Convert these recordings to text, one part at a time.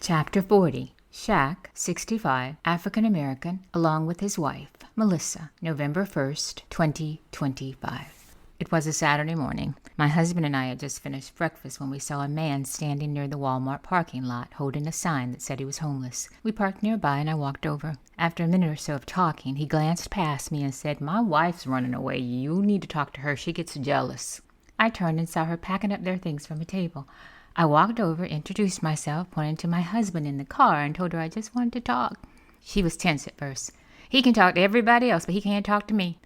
Chapter 40. Shaq, 65, African American, along with his wife, Melissa, November 1st, 2025. It was a Saturday morning. My husband and I had just finished breakfast when we saw a man standing near the Walmart parking lot holding a sign that said he was homeless. We parked nearby and I walked over. After a minute or so of talking, he glanced past me and said, "My wife's running away. You need to talk to her. She gets jealous." I turned and saw her packing up their things from a table. I walked over, introduced myself, pointed to my husband in the car, and told her I just wanted to talk. She was tense at first. "He can talk to everybody else, but he can't talk to me."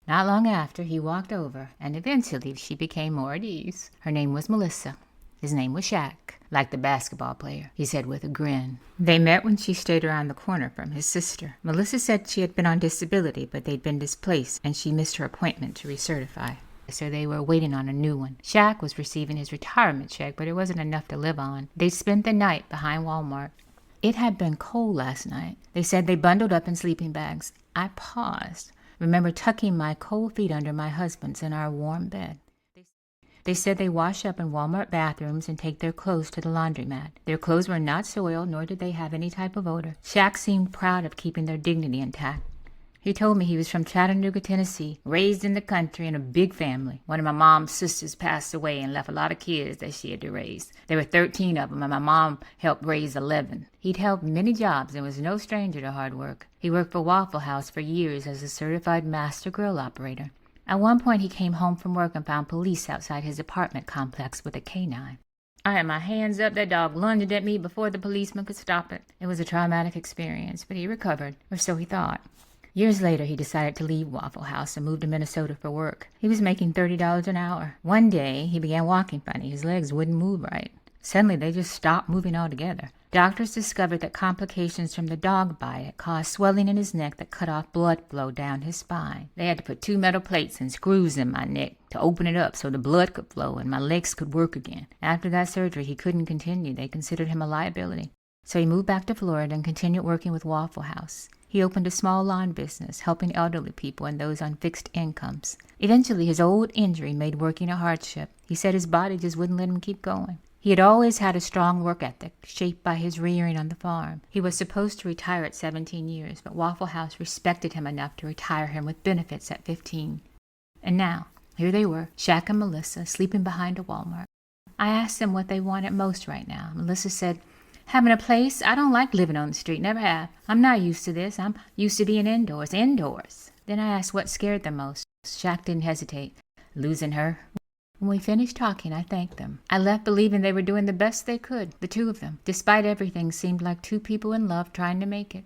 Not long after, he walked over, and eventually she became more at ease. Her name was Melissa. His name was Shaq, like the basketball player, he said with a grin. They met when she stayed around the corner from his sister. Melissa said she had been on disability, but they'd been displaced, and she missed her appointment to recertify. So they were waiting on a new one. Shaq was receiving his retirement check, but it wasn't enough to live on. They spent the night behind Walmart. It had been cold last night. They said they bundled up in sleeping bags. I paused. Remember tucking my cold feet under my husband's in our warm bed. They said they wash up in Walmart bathrooms and take their clothes to the laundromat. Their clothes were not soiled, nor did they have any type of odor. Shaq seemed proud of keeping their dignity intact. He told me he was from Chattanooga, Tennessee, raised in the country in a big family. One of my mom's sisters passed away and left a lot of kids that she had to raise. There were 13 of them, and my mom helped raise 11. He'd held many jobs and was no stranger to hard work. He worked for Waffle House for years as a certified master grill operator. At one point, he came home from work and found police outside his apartment complex with a canine. I had my hands up. That dog lunged at me before the policeman could stop it. It was a traumatic experience, but he recovered, or so he thought. Years later, he decided to leave Waffle House and move to Minnesota for work. He was making $30 an hour. One day, he began walking funny. His legs wouldn't move right. Suddenly, they just stopped moving altogether. Doctors discovered that complications from the dog bite had caused swelling in his neck that cut off blood flow down his spine. They had to put 2 metal plates and screws in my neck to open it up so the blood could flow and my legs could work again. After that surgery, he couldn't continue. They considered him a liability. So he moved back to Florida and continued working with Waffle House. He opened a small lawn business, helping elderly people and those on fixed incomes. Eventually, his old injury made working a hardship. He said his body just wouldn't let him keep going. He had always had a strong work ethic, shaped by his rearing on the farm. He was supposed to retire at 17 years, but Waffle House respected him enough to retire him with benefits at 15. And now, here they were, Shaq and Melissa, sleeping behind a Walmart. I asked them what they wanted most right now. Melissa said, "Having a place. I don't like living on the street, never have. I'm not used to this. I'm used to being indoors. Then I asked what scared them most. Shaq didn't hesitate. Losing her. When we finished talking, I thanked them. I left believing they were doing the best they could, the two of them. Despite everything, seemed like two people in love trying to make it.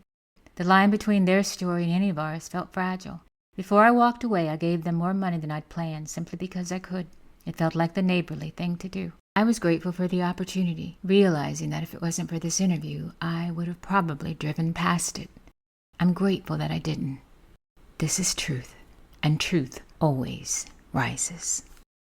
The line between their story and any of ours felt fragile. Before I walked away, I gave them more money than I'd planned, simply because I could. It felt like the neighborly thing to do. I was grateful for the opportunity, realizing that if it wasn't for this interview, I would have probably driven past it. I'm grateful that I didn't. This is truth, and truth always rises.